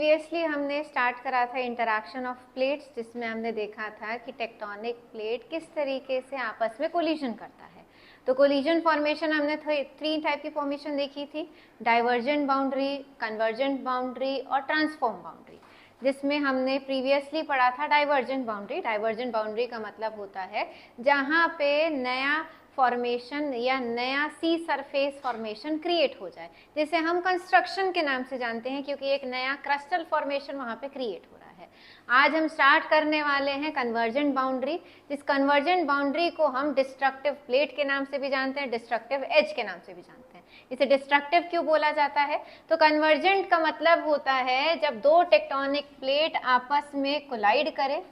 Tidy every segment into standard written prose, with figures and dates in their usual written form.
Previously हमने start करा था इंटरैक्शन ऑफ प्लेट्स, जिसमें हमने देखा था कि टेक्टोनिक प्लेट किस तरीके से आपस में कोलिजन करता है। तो कोलिजन फॉर्मेशन हमने 3 टाइप की फॉर्मेशन देखी थी, डाइवर्जेंट बाउंड्री, कन्वर्जेंट बाउंड्री और ट्रांसफॉर्म बाउंड्री, जिसमें हमने प्रीवियसली पढ़ा था डाइवर्जेंट बाउंड्री। डाइवर्जेंट बाउंड्री का मतलब होता है जहाँ पे नया फॉर्मेशन या नया सी सरफेस फॉर्मेशन क्रिएट हो जाए, जिसे हम कंस्ट्रक्शन के नाम से जानते हैं, क्योंकि एक नया क्रस्टल फॉर्मेशन वहाँ पे क्रिएट हो रहा है। आज हम स्टार्ट करने वाले हैं कन्वर्जेंट बाउंड्री। इस कन्वर्जेंट बाउंड्री को हम डिस्ट्रक्टिव प्लेट के नाम से भी जानते हैं, डिस्ट्रक्टिव एज के नाम से भी जानते हैं। इसे डिस्ट्रक्टिव क्यों बोला जाता है? तो कन्वर्जेंट का मतलब होता है जब दो टेक्टोनिक प्लेट आपस में कोलाइड करें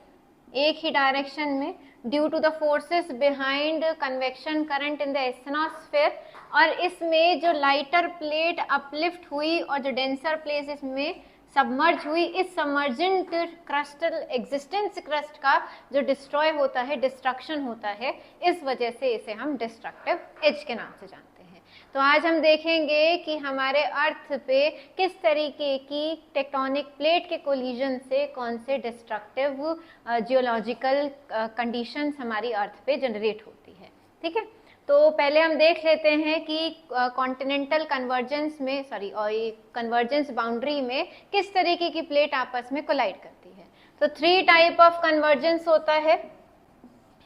एक ही डायरेक्शन में due to the forces behind convection current in the asthenosphere, और इसमें जो लाइटर प्लेट अपलिफ्ट हुई और जो डेंसर प्लेट इसमें सबमर्ज हुई, इस सबमर्जेंट क्रस्टल एग्जिस्टेंस क्रस्ट का जो डिस्ट्रॉय होता है, डिस्ट्रक्शन होता है, इस वजह से इसे हम डिस्ट्रक्टिव एज के नाम से जानते हैं। तो आज हम देखेंगे कि हमारे अर्थ पे किस तरीके की टेक्टोनिक प्लेट के कोलिजन से कौन से डिस्ट्रक्टिव जियोलॉजिकल कंडीशंस हमारी अर्थ पे जनरेट होती है। ठीक है, तो पहले हम देख लेते हैं कि कॉन्टिनेंटल कन्वर्जेंस में और ये कन्वर्जेंस बाउंड्री में किस तरीके की प्लेट आपस में कोलाइड करती है। तो 3 टाइप ऑफ कन्वर्जेंस होता है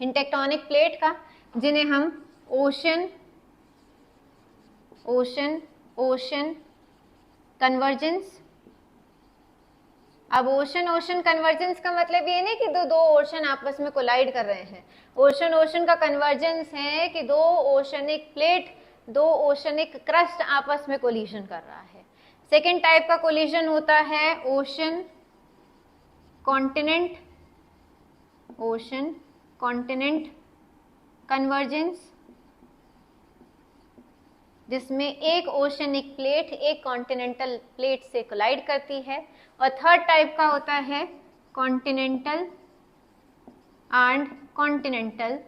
इन टेक्टोनिक प्लेट का, जिन्हें हम ओशन कन्वर्जेंस। अब ओशन कन्वर्जेंस का मतलब ये नहीं कि दो ओशन आपस में कोलाइड कर रहे हैं। ओशन का कन्वर्जेंस है कि दो ओशनिक प्लेट, दो ओशनिक क्रस्ट आपस में कोलिजन कर रहा है। सेकेंड टाइप का कोलिजन होता है ओशन कॉन्टिनेंट कन्वर्जेंस, जिसमें एक ओशनिक प्लेट एक कॉन्टिनेंटल प्लेट से कोलाइड करती है। और थर्ड टाइप का होता है कॉन्टिनेंटल एंड कॉन्टिनेंटल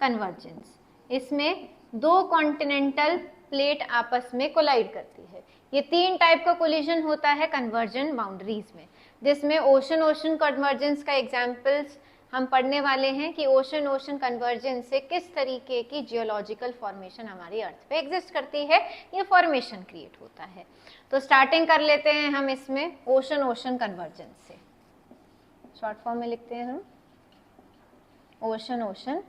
कन्वर्जेंस। इसमें दो कॉन्टिनेंटल प्लेट आपस में कोलाइड करती है। ये 3 टाइप का कोलिजन होता है कन्वर्जन बाउंड्रीज में, जिसमें ओशन कन्वर्जेंस का एग्जांपल्स हम पढ़ने वाले हैं कि ओशन कन्वर्जेंस से किस तरीके की जियोलॉजिकल फॉर्मेशन हमारी अर्थ पे एग्जिस्ट करती है, ये फॉर्मेशन क्रिएट होता है। तो स्टार्टिंग कर लेते हैं हम इसमें ओशन कन्वर्जेंस से। शॉर्ट फॉर्म में लिखते हैं हम ओशन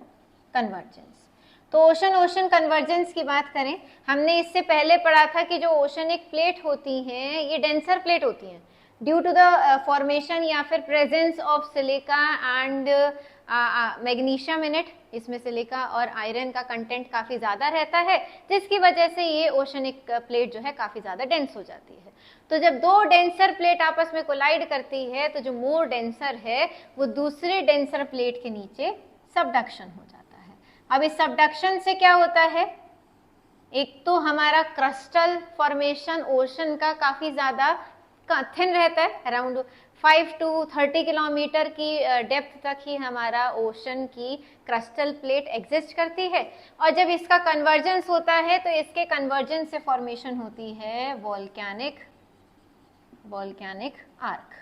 कन्वर्जेंस। तो ओशन कन्वर्जेंस की बात करें, हमने इससे पहले पढ़ा था कि जो ओशनिक प्लेट होती हैं ये डेंसर प्लेट होती हैं ड्यू टू द फॉर्मेशन या फिर presence of silica and magnesium in it. इसमें सिलिका और आयरन का कंटेंट काफ़ी ज़्यादा रहता है, जिसकी वजह से ये ओशनिक प्लेट जो है काफ़ी ज़्यादा डेंस हो जाती है। तो जब दो डेंसर प्लेट आपस में कोलाइड करती है तो जो मोर डेंसर है वो दूसरे डेंसर प्लेट के नीचे सबडक्शन हो जाता है। अब इस सबडक्शन से क्या होता है, एक तो हमारा क्रस्टल फॉर्मेशन ओशन का काफ़ी ज़्यादा थिन रहता है, अराउंड 5 to 30 किलोमीटर की डेप्थ तक ही हमारा ओशन की क्रस्टल प्लेट एग्जिस्ट करती है। और जब इसका कन्वर्जेंस होता है तो इसके कन्वर्जेंस से फॉर्मेशन होती है वॉल्केनिक आर्क।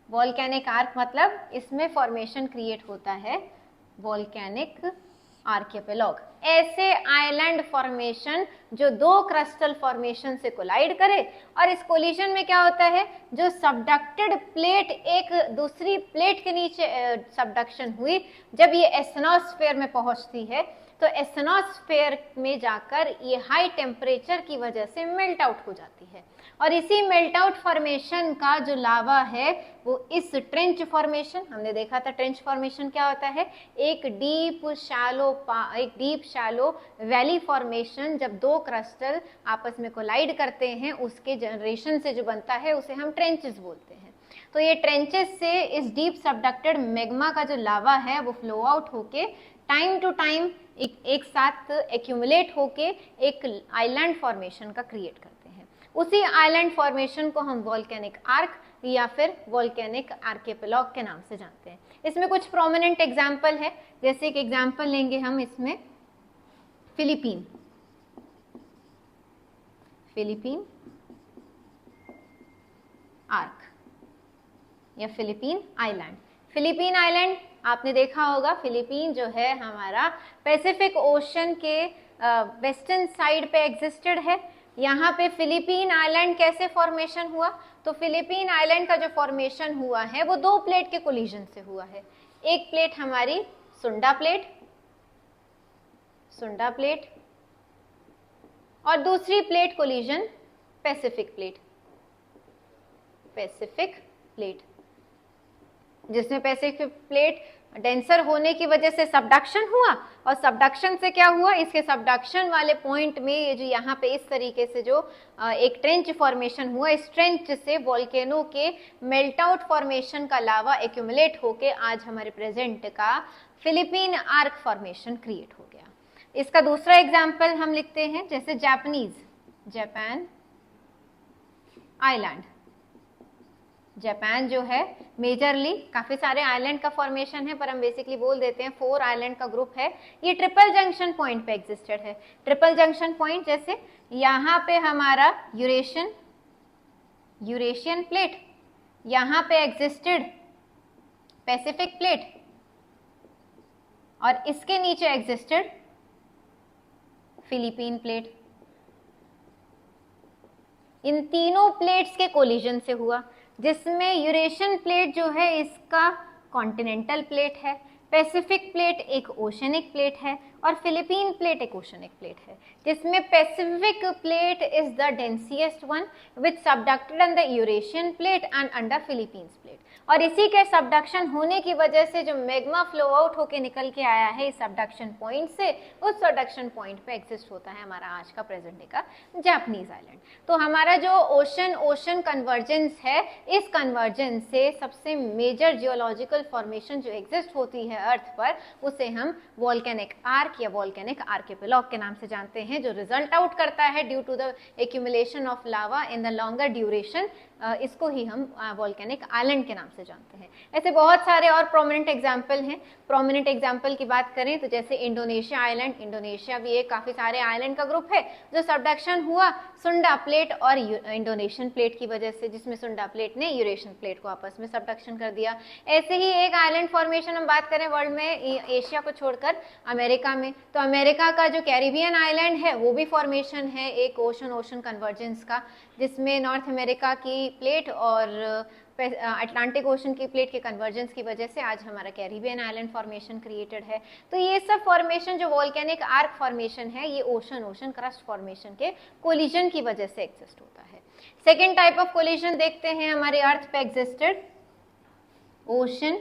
वॉल्केनिक आर्क मतलब इसमें फॉर्मेशन क्रिएट होता है वॉल्केनिक आर्किपेलॉग। ऐसे आइलैंड फॉर्मेशन जो दो क्रस्टल फॉर्मेशन से कोलाइड करे, और इस कोलिजन में क्या होता है, जो सबडक्टेड प्लेट एक दूसरी प्लेट के नीचे सबडक्शन हुई, जब ये एस्थेनोस्फेयर में पहुंचती है तो एस्थेनोस्फेयर में जाकर ये हाई टेम्परेचर की वजह से मेल्ट आउट हो जाती है। और इसी मेल्ट आउट फॉर्मेशन का जो लावा है वो इस ट्रेंच फॉर्मेशन, हमने देखा था ट्रेंच फॉर्मेशन क्या होता है, एक डीप शैलो वैली फॉर्मेशन। जब दो क्रस्टल आपस में कोलाइड करते हैं उसके जनरेशन से जो बनता है उसे हम ट्रेंचेस बोलते हैं। तो ये ट्रेंचेस से इस डीप सबडक्टेड मैग्मा का जो लावा है वो फ्लो आउट होके टाइम टू टाइम एक साथ एक्यूमुलेट होके एक आइलैंड फॉर्मेशन का क्रिएट करते हैं। उसी आइलैंड फॉर्मेशन को हम वॉल्केनिक आर्क या फिर वॉल्केनिक आर्किपेलॉग के नाम से जानते हैं। इसमें कुछ प्रोमिनेंट एग्जाम्पल है, जैसे एक एग्जाम्पल लेंगे हम इसमें फिलीपीन आर्क या फिलीपीन आइलैंड। फिलीपीन आइलैंड आपने देखा होगा, फिलीपीन जो है हमारा पैसिफिक ओशन के वेस्टर्न साइड पे एग्जिस्टेड है। यहाँ पे फिलीपीन आइलैंड कैसे फॉर्मेशन हुआ, तो फिलीपीन आइलैंड का जो फॉर्मेशन हुआ है वो दो प्लेट के कोलिजन से हुआ है। एक प्लेट हमारी सुंडा प्लेट और दूसरी प्लेट कोलिजन पैसिफिक प्लेट, जिसमें पैसिफिक प्लेट डेंसर होने की वजह से सबडक्शन हुआ, और सबडक्शन से क्या हुआ, इसके सबडक्शन वाले पॉइंट में ये जो यहाँ पे इस तरीके से जो एक ट्रेंच फॉर्मेशन हुआ, इस ट्रेंच से वोल्केनो के मेल्ट आउट फॉर्मेशन का लावा एक्यूमुलेट होके आज हमारे प्रेजेंट का फिलीपीन आर्क फॉर्मेशन क्रिएट हो गया। इसका दूसरा एग्जाम्पल हम लिखते हैं, जैसे जापान आइलैंड। जापान जो है मेजरली काफी सारे आइलैंड का फॉर्मेशन है, पर हम बेसिकली बोल देते हैं 4 आइलैंड का ग्रुप है। ये ट्रिपल जंक्शन पॉइंट पे एग्जिस्टेड है। ट्रिपल जंक्शन पॉइंट जैसे यहाँ पे हमारा यूरेशियन प्लेट, यहाँ पे एग्जिस्टेड पैसिफिक प्लेट, और इसके नीचे एग्जिस्टेड फिलीपीन प्लेट। इन तीनों प्लेट्स के कोलिजन से हुआ, जिसमें यूरेशियन प्लेट जो है इसका कॉन्टिनेंटल प्लेट है, पैसिफिक प्लेट एक ओशनिक प्लेट है, और फिलीपीन प्लेट एक ओशनिक प्लेट है, जिसमें Pacific plate is the densest one which subducted on the Eurasian plate and under Philippines plate. और इसी के सबडक्शन होने की वजह से जो मैग्मा फ्लो आउट होके निकल के आया है इस सबडक्शन पॉइंट से, उस सबडक्शन पॉइंट पे एग्जिस्ट होता है हमारा आज का प्रेजेंट डे का जापानीज आइलैंड। तो हमारा जो ओशन कन्वर्जेंस है, इस कन्वर्जेंस से सबसे मेजर जियोलॉजिकल फॉर्मेशन जो एग्जिस्ट होती है अर्थ पर, उसे हम वोल्केनिक आर्क या वोल्केनिक आर्किपेलॉग के नाम से जानते हैं, जो रिजल्ट आउट करता है due to the accumulation of lava in the longer duration. इसको ही हम वोल्केनिक आइलैंड के नाम से जानते हैं। ऐसे बहुत सारे और प्रोमिनेंट एग्जाम्पल हैं। प्रोमिनेंट एग्जाम्पल की बात करें तो जैसे इंडोनेशिया आइलैंड, इंडोनेशिया भी एक काफी सारे आइलैंड का ग्रुप है जो सबडक्शन हुआ सुंडा प्लेट और इंडोनेशियन प्लेट की वजह से, जिसमें सुंडा प्लेट ने यूरेशियन प्लेट को आपस में सबडक्शन कर दिया। ऐसे ही एक आइलैंड फॉर्मेशन हम बात करें वर्ल्ड में, एशिया को छोड़कर अमेरिका में, तो अमेरिका का जो कैरिबियन आइलैंड है वो भी फॉर्मेशन है एक ओशन कन्वर्जेंस का, जिसमें नॉर्थ अमेरिका की प्लेट और अटलांटिक ओशन की प्लेट के कन्वर्जेंस की वजह से आज हमारा कैरिबियन आइलैंड फॉर्मेशन क्रिएटेड है। तो ये सब फॉर्मेशन जो वोल्केनिक आर्क फॉर्मेशन है, ये ओशन क्रस्ट फॉर्मेशन के कोलिजन की वजह से एग्जिस्ट होता है। सेकेंड टाइप ऑफ कोलिजन देखते हैं हमारे अर्थ पे existed ocean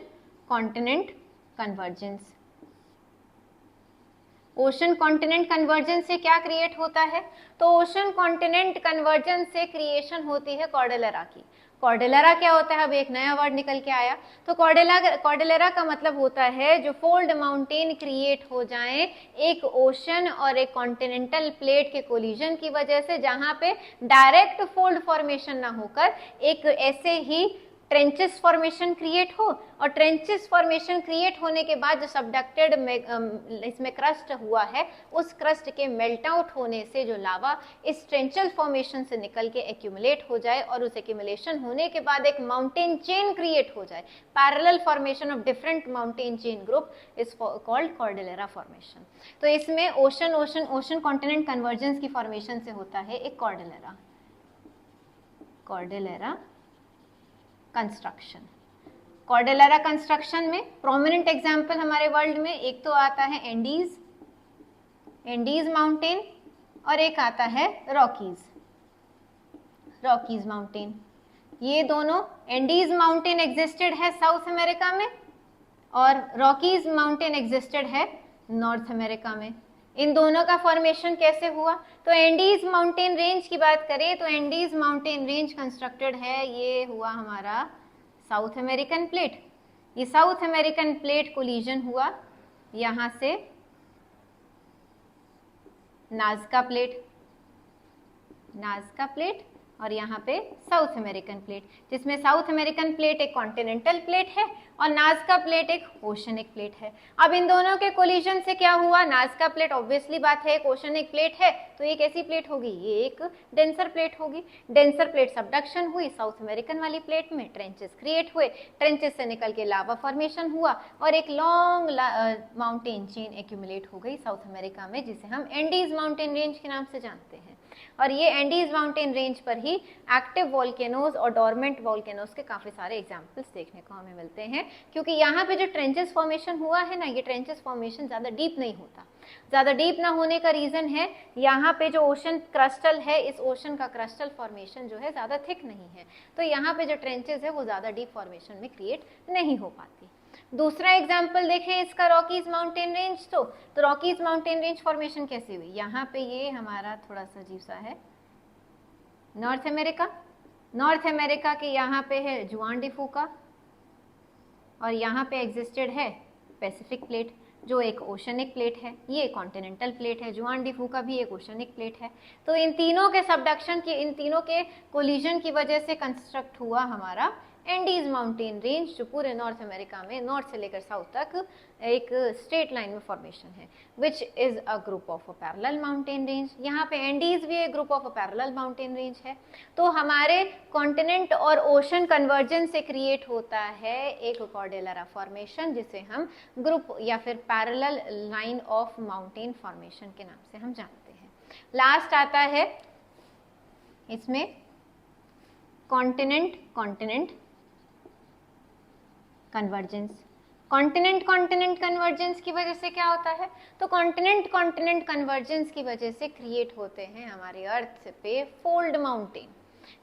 continent convergence. Ocean continent convergence से क्या क्रिएट होता है, तो ओशन कॉन्टिनेंट कन्वर्जेंस से क्रिएशन होती है कॉर्डेलेरा की। कॉर्डेलेरा क्या होता है, अब एक नया वर्ड निकल के आया। तो कॉर्डेलेरा का मतलब होता है जो फोल्ड माउंटेन क्रिएट हो जाएं एक ओशन और एक कॉन्टिनेंटल प्लेट के कोलिजन की वजह से, जहां पे डायरेक्ट फोल्ड फॉर्मेशन ना होकर एक ऐसे ही ट्रेंचेस फॉर्मेशन क्रिएट हो, और ट्रेंचेस फॉर्मेशन क्रिएट होने के बाद जो सबडक्टेड इसमें क्रस्ट हुआ है, उस क्रस्ट के मेल्ट आउट होने से जो लावा इस ट्रेंचल फॉर्मेशन से निकल के एक्यूमुलेट हो जाए, और उस एक्यूमुलेशन होने के बाद एक माउंटेन चेन क्रिएट हो जाए। Parallel formation of different mountain chain group is called cordillera formation. तो इसमें ओशन कॉन्टिनेंट कन्वर्जेंस की फॉर्मेशन से होता है एक कॉर्डेलेरा कंस्ट्रक्शन। कॉर्डेलेरा कंस्ट्रक्शन में प्रोमिनेंट एग्जाम्पल हमारे वर्ल्ड में एक तो आता है एंडीज माउंटेन, और एक आता है रॉकीज माउंटेन। ये दोनों, एंडीज माउंटेन एग्जिस्टेड है साउथ अमेरिका में और रॉकीज माउंटेन एग्जिस्टेड है नॉर्थ अमेरिका में। इन दोनों का फॉर्मेशन कैसे हुआ, तो एंडीज माउंटेन रेंज की बात करें तो एंडीज माउंटेन रेंज कंस्ट्रक्टेड है, ये हुआ हमारा साउथ अमेरिकन प्लेट। ये साउथ अमेरिकन प्लेट कोलिजन हुआ यहां से नाज़का प्लेट और यहाँ पे साउथ अमेरिकन प्लेट, जिसमें साउथ अमेरिकन प्लेट एक कॉन्टिनेंटल प्लेट है और नाज़का प्लेट एक ओशनिक प्लेट है। अब इन दोनों के कोलिजन से क्या हुआ, नाज़का प्लेट ऑब्वियसली बात है एक ओशनिक प्लेट है तो ये कैसी प्लेट होगी, ये एक डेंसर प्लेट होगी। डेंसर प्लेट सबडक्शन हुई साउथ अमेरिकन वाली प्लेट में, ट्रेंचेस क्रिएट हुए, ट्रेंचेस से निकल के लावा फॉर्मेशन हुआ और एक लॉन्ग माउंटेन चेन एक्यूमुलेट हो गई साउथ अमेरिका में, जिसे हम एंडीज माउंटेन रेंज के नाम से जानते हैं। और ये एंडीज माउंटेन रेंज पर ही एक्टिव वोल्केनोज और डोरमेंट वोल्केनोज के काफी सारे एग्जांपल्स देखने को हमें मिलते हैं, क्योंकि यहाँ पे जो ट्रेंचेस फॉर्मेशन हुआ है ना, ये ट्रेंचेस फॉर्मेशन ज्यादा डीप नहीं होता। ज्यादा डीप ना होने का रीजन है यहाँ पे जो ओशन क्रस्टल है, इस ओशन का क्रस्टल फॉर्मेशन जो है ज्यादा थिक नहीं है, तो यहाँ पे जो ट्रेंचेस है वो ज्यादा डीप फॉर्मेशन में क्रिएट नहीं हो पाती। दूसरा एग्जाम्पल देखें इसका रॉकीज माउंटेन रेंज, तो रॉकीज माउंटेन रेंज फॉर्मेशन कैसे हुई, यहाँ पे ये हमारा थोड़ा सा अजीब सा है नॉर्थ अमेरिका, नॉर्थ अमेरिका के यहाँ पे है जुआन डी फूका और यहाँ पे एग्जिस्टेड है पैसिफिक प्लेट जो एक ओशनिक प्लेट है, ये कॉन्टिनेंटल प्लेट है, जुआन डी फूका भी एक ओशनिक प्लेट है। तो इन तीनों के सबडक्शन की, इन तीनों के कोलिजन की वजह से कंस्ट्रक्ट हुआ हमारा एंडीज माउंटेन रेंज, जो पूरे नॉर्थ अमेरिका में नॉर्थ से लेकर साउथ तक एक स्ट्रेट लाइन में फॉर्मेशन है, which is a group of a parallel mountain range. यहाँ पे एंडीज भी एक group of a parallel mountain range है। तो हमारे कॉन्टिनेंट और ओशन कन्वर्जन से क्रिएट होता है एक कॉर्डेलरा फॉर्मेशन, जिसे हम ग्रुप या फिर parallel line of mountain formation के नाम से हम जानते हैं। लास्ट आता है इसमें continent continent convergence. Continent continent convergence की वजह से क्या होता है, तो कॉन्टिनेंट कॉन्टिनेंट कन्वर्जेंस की वजह से क्रिएट होते हैं हमारे अर्थ पे फोल्ड माउंटेन।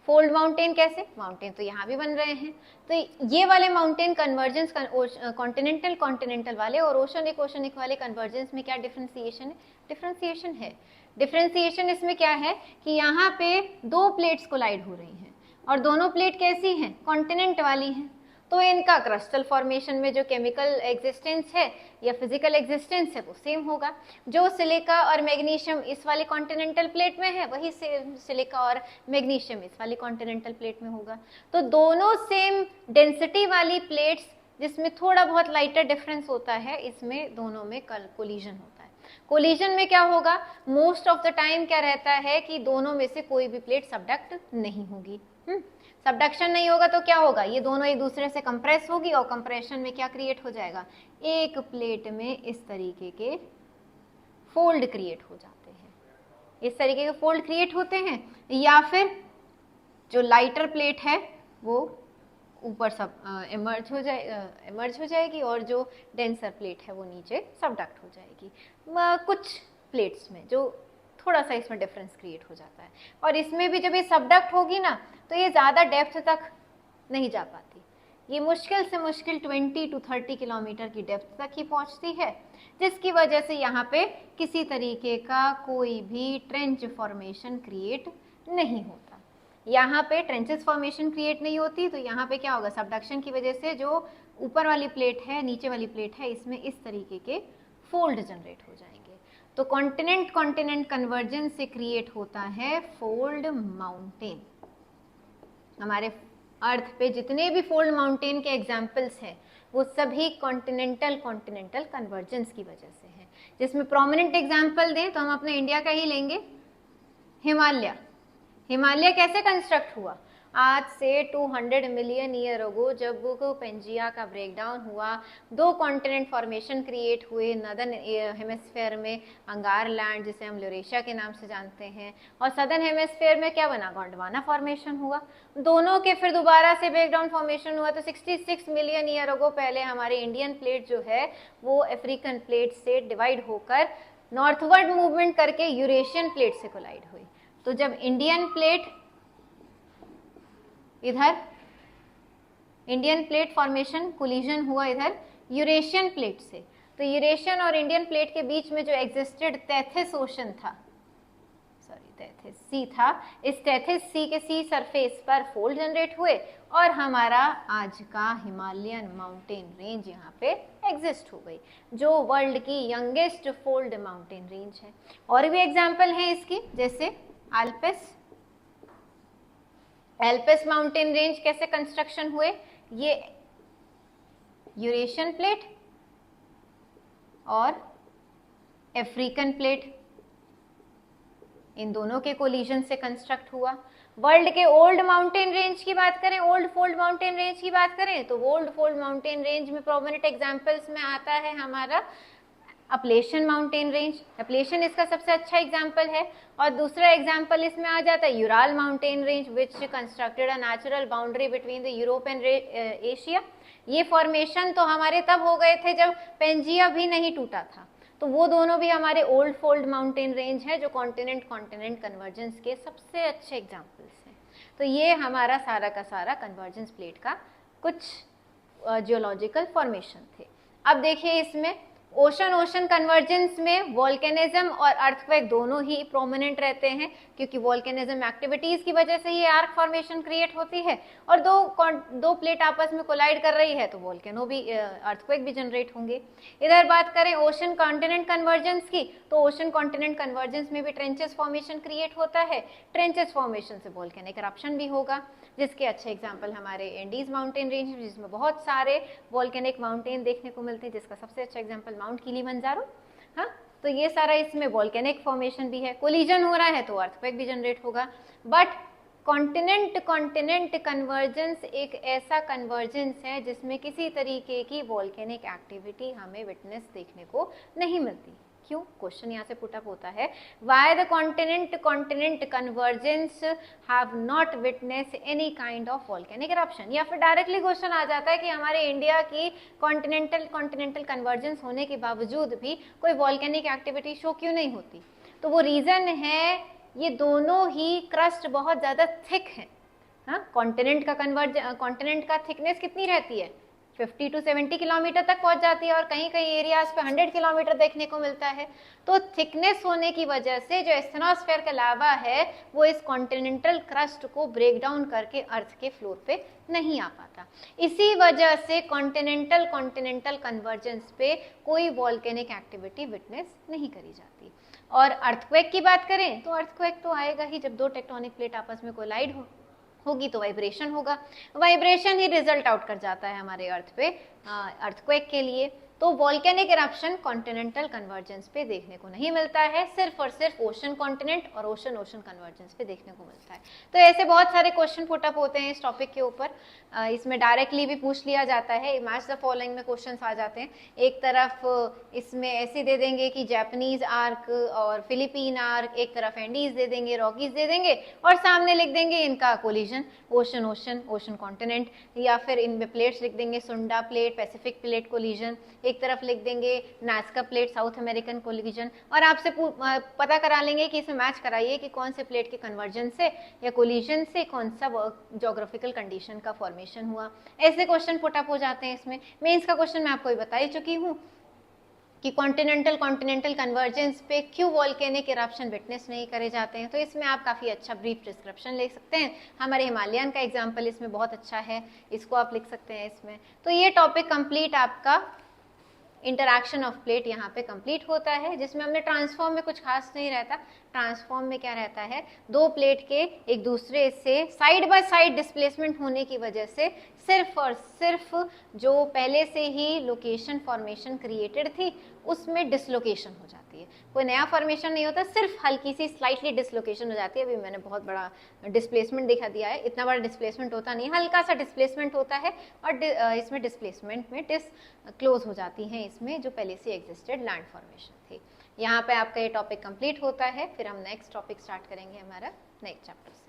फोल्ड माउंटेन कैसे, माउंटेन तो यहाँ भी बन रहे हैं, तो ये वाले माउंटेन कन्वर्जेंस कॉन्टिनेंटल कॉन्टिनेंटल वाले और ओशनिक ओशनिक वाले कन्वर्जेंस में क्या डिफरेंशिएशन है, डिफरेंशिएशन है। डिफरेंशिएशन इसमें क्या है कि यहाँ पे दो प्लेट्स कोलाइड हो रही हैं और दोनों प्लेट कैसी हैं, कॉन्टिनेंट वाली हैं, तो इनका क्रिस्टल फॉर्मेशन में जो केमिकल एग्जिस्टेंस है या फिजिकल एग्जिस्टेंस है वो सेम होगा। जो सिलिका और मैग्नीशियम इस वाली कॉन्टिनेंटल प्लेट में है, वही सेम सिलिका और मैग्नीशियम इस वाली कॉन्टिनेंटल प्लेट में होगा। तो दोनों सेम डेंसिटी वाली प्लेट्स जिसमें थोड़ा बहुत लाइटर डिफरेंस होता है, इसमें दोनों में कोलिजन होता है। कोलिजन में क्या होगा, मोस्ट ऑफ द टाइम क्या रहता है कि दोनों में से कोई भी प्लेट सबडक्ट नहीं होगी। सबडक्शन नहीं होगा तो क्या होगा, ये दोनों एक दूसरे से कंप्रेस होगी और कंप्रेशन में क्या क्रिएट हो जाएगा, एक प्लेट में इस तरीके के फोल्ड क्रिएट हो जाते हैं, इस तरीके के फोल्ड क्रिएट होते हैं, या फिर जो लाइटर प्लेट है वो ऊपर सब इमर्ज हो जाएगी और जो डेंसर प्लेट है वो नीचे सबडक्ट हो जाएगी। कुछ प्लेट्स में जो थोड़ा सा इसमें डिफरेंस क्रिएट हो जाता है, और इसमें भी जब ये सबडक्ट होगी ना तो ये ज़्यादा डेप्थ तक नहीं जा पाती, ये मुश्किल से मुश्किल 20 to 30 किलोमीटर की डेप्थ तक ही पहुंचती है, जिसकी वजह से यहाँ पे किसी तरीके का कोई भी ट्रेंच फॉर्मेशन क्रिएट नहीं होता। यहाँ पे ट्रेंचेस फॉर्मेशन क्रिएट नहीं होती, तो यहाँ पे क्या होगा, सबडक्शन की वजह से जो ऊपर वाली प्लेट है नीचे वाली प्लेट है इसमें इस तरीके के फोल्ड जनरेट हो जाएंगे। तो कॉन्टिनेंट कॉन्टिनेंट कन्वर्जेंस से क्रिएट होता है फोल्ड माउंटेन। हमारे अर्थ पे जितने भी फोल्ड माउंटेन के एग्जाम्पल्स हैं वो सभी कॉन्टिनेंटल कॉन्टिनेंटल कन्वर्जेंस की वजह से हैं। जिसमें प्रोमिनेंट एग्जाम्पल दें तो हम अपने इंडिया का ही लेंगे, हिमालय। हिमालय कैसे कंस्ट्रक्ट हुआ, आज से 200 मिलियन ईयर अगो जब पेंजिया का ब्रेकडाउन हुआ, दो कॉन्टिनेंट फॉर्मेशन क्रिएट हुए, नदर्न हेमिस्फेयर में अंगार लैंड जिसे हम यूरेशिया के नाम से जानते हैं, और सदर्न हेमिस्फेयर में क्या बना, गोंडवाना फॉर्मेशन हुआ। दोनों के फिर दोबारा से ब्रेकडाउन फॉर्मेशन हुआ, तो 66 मिलियन ईयर अगो पहले हमारी इंडियन प्लेट जो है वो अफ्रीकन प्लेट से डिवाइड होकर नॉर्थवर्ड मूवमेंट करके यूरेशियन प्लेट से कोलाइड हुई। तो जब इंडियन प्लेट इधर, इंडियन प्लेट फॉर्मेशन कोलिजन हुआ इधर यूरेशियन प्लेट से, तो यूरेशियन और इंडियन प्लेट के बीच में जो एग्जिस्टेड टेथिस ओशन था, सॉरी टेथिस सी था, इस टेथिस सी के सी सरफेस पर फोल्ड जनरेट हुए और हमारा आज का हिमालयन माउंटेन रेंज यहाँ पे एग्जिस्ट हो गई, जो वर्ल्ड की यंगेस्ट फोल्ड माउंटेन रेंज है। और भी एग्जाम्पल हैं इसकी, जैसे आल्प्स, एल्पस माउंटेन रेंज कैसे कंस्ट्रक्शन हुए, ये यूरेशियन प्लेट और अफ्रीकन प्लेट, इन दोनों के कोलिजन से कंस्ट्रक्ट हुआ। वर्ल्ड के ओल्ड माउंटेन रेंज की बात करें, ओल्ड फोल्ड माउंटेन रेंज की बात करें, तो ओल्ड फोल्ड माउंटेन रेंज में प्रोमिनेंट एग्जांपल्स में आता है हमारा अपलेशियन माउंटेन रेंज। अपलेशियन इसका सबसे अच्छा एग्जांपल है। और दूसरा एग्जांपल इसमें आ जाता है Ural mountain range which constructed a natural boundary between the Europe and Asia. ये फॉर्मेशन तो हमारे तब हो गए थे जब पेंजिया भी नहीं टूटा था, तो वो दोनों भी हमारे ओल्ड फोल्ड माउंटेन रेंज है जो कॉन्टिनेंट कॉन्टिनेंट कन्वर्जेंस के सबसे अच्छे एग्जांपल्स हैं। तो ये हमारा सारा का सारा कन्वर्जेंस प्लेट का कुछ जियोलॉजिकल फॉर्मेशन थे। अब देखिए इसमें ओशन ओशन कन्वर्जेंस में वोल्केनिज्म और अर्थक्वेक दोनों ही प्रोमिनेंट रहते हैं, क्योंकि वोल्केनिज्म एक्टिविटीज की वजह से ये आर्क फॉर्मेशन क्रिएट होती है, और दो प्लेट आपस में कोलाइड कर रही है तो वोल्केनो भी अर्थक्वेक भी जनरेट होंगे। इधर बात करें ओशन कॉन्टिनेंट कन्वर्जेंस की, तो ओशन कॉन्टिनेंट कन्वर्जेंस में भी ट्रेंचेस फॉर्मेशन क्रिएट होता है। ट्रेंचेस फॉर्मेशन से वोल्केनिक इरप्शन भी होगा, जिसके अच्छे एग्जाम्पल हमारे एंडीज माउंटेन रेंज जिसमें बहुत सारे वोल्केनिक माउंटेन देखने को मिलते हैं, जिसका सबसे अच्छा एग्जाम्पल माउंट किलिमंजारो। हाँ, तो ये सारा इसमें वोल्केनिक फॉर्मेशन भी है। कोलिजन हो रहा है तो अर्थक्वेक भी जनरेट होगा। बट कॉन्टिनेंट कॉन्टिनेंट कन्वर्जेंस एक ऐसा कन्वर्जेंस है जिसमें किसी तरीके की वोल्केनिक एक्टिविटी हमें विटनेस देखने को नहीं मिलती। क्यों? क्वेश्चन यहाँ से पुट अप होता है, why the continent continent convergence have not witness any kind of volcanic eruption. या फिर डायरेक्टली क्वेश्चन आ जाता है कि हमारे इंडिया की कॉन्टिनेंटल कन्वर्जेंस होने के बावजूद भी कोई वोल्केनिक एक्टिविटी शो क्यों नहीं होती। तो वो रीजन है, ये दोनों ही क्रस्ट बहुत ज्यादा थिक है। हाँ, कॉन्टिनेंट का थिकनेस कितनी रहती है, 50 to 70 किलोमीटर तक पहुंच जाती है, और कहीं कहीं एरियाज पे 100 किलोमीटर देखने को मिलता है। तो थिकनेस होने की वजह से जो एस्थेनोस्फेयर का लावा है वो इस कॉन्टिनेंटल क्रस्ट को ब्रेक डाउन करके अर्थ के फ्लोर पे नहीं आ पाता। इसी वजह से कॉन्टिनेंटल कन्वर्जेंस पे कोई वॉल्केनिक एक्टिविटी विटनेस नहीं करी जाती। और अर्थक्वेक की बात करें तो अर्थक्वेक तो आएगा ही जब दो टेक्टोनिक प्लेट आपस में कोलाइड होगी तो वाइब्रेशन होगा। वाइब्रेशन ही रिजल्ट आउट कर जाता है हमारे अर्थ पे अर्थक्वेक के लिए। तो वोल्केनिक इरप्शन कॉन्टिनेंटल कन्वर्जेंस पे देखने को नहीं मिलता है, सिर्फ और सिर्फ ओशन कॉन्टिनेंट और ओशन ओशन कन्वर्जेंस पे देखने को मिलता है। तो ऐसे बहुत सारे क्वेश्चन पुट अप होते हैं इस टॉपिक के ऊपर। इसमें डायरेक्टली भी पूछ लिया जाता है, मैच द फॉलोइंग में क्वेश्चंस आ जाते हैं। एक तरफ इसमें ऐसे दे देंगे कि जापानीज आर्क और फिलीपीन आर्क, एक तरफ एंडीज दे देंगे, रॉकीज दे देंगे, और सामने लिख देंगे इनका collision ocean ocean ocean continent, या फिर इनमें प्लेट्स लिख देंगे सुंडा प्लेट पैसिफिक प्लेट कोलिजन, एक तरफ लिख देंगे Nazca plate south American collision, और आपसे पता करा लेंगे कि इसमें मैच कराइए कि कौन से प्लेट के कन्वर्जन से या कोलिजन से कौन सा ज्योग्राफिकल कंडीशन का फॉर्मेशन हुआ। ऐसे क्वेश्चन पुट अप हो जाते हैं इसमें। मेंस का क्वेश्चन मैं आपको बता ही चुकी हूँ कि कॉन्टिनेंटल कन्वर्जेंस पे क्यों वॉल्केनिक इरप्शन विटनेस नहीं करे जाते हैं। तो इसमें आप काफ़ी अच्छा ब्रीफ डिस्क्रिप्शन ले सकते हैं। हमारे हिमालयन का एग्जाम्पल इसमें बहुत अच्छा है, इसको आप लिख सकते हैं इसमें। तो ये टॉपिक कंप्लीट आपका इंटरैक्शन ऑफ प्लेट यहाँ पे कंप्लीट होता है, जिसमें हमने ट्रांसफॉर्म में कुछ खास नहीं रहता। ट्रांसफॉर्म में क्या रहता है, दो प्लेट के एक दूसरे से साइड बाय साइड डिस्प्लेसमेंट होने की वजह से सिर्फ और सिर्फ जो पहले से ही लोकेशन फॉर्मेशन क्रिएटेड थी उसमें डिसलोकेशन हो जाती है, कोई नया फॉर्मेशन नहीं होता, सिर्फ हल्की सी स्लाइटली डिसलोकेशन हो जाती है। अभी मैंने बहुत बड़ा डिस्प्लेसमेंट दिखा दिया है, इतना बड़ा डिस्प्लेसमेंट होता नहीं, हल्का सा डिस्प्लेसमेंट होता है, और इसमें डिस्प्लेसमेंट में क्लोज हो जाती हैं इसमें जो पहले से एग्जिस्टेड लैंड फॉर्मेशन थी। यहाँ पे आपका ये टॉपिक कंप्लीट होता है, फिर हम नेक्स्ट टॉपिक स्टार्ट करेंगे हमारा नेक्स्ट चैप्टर से।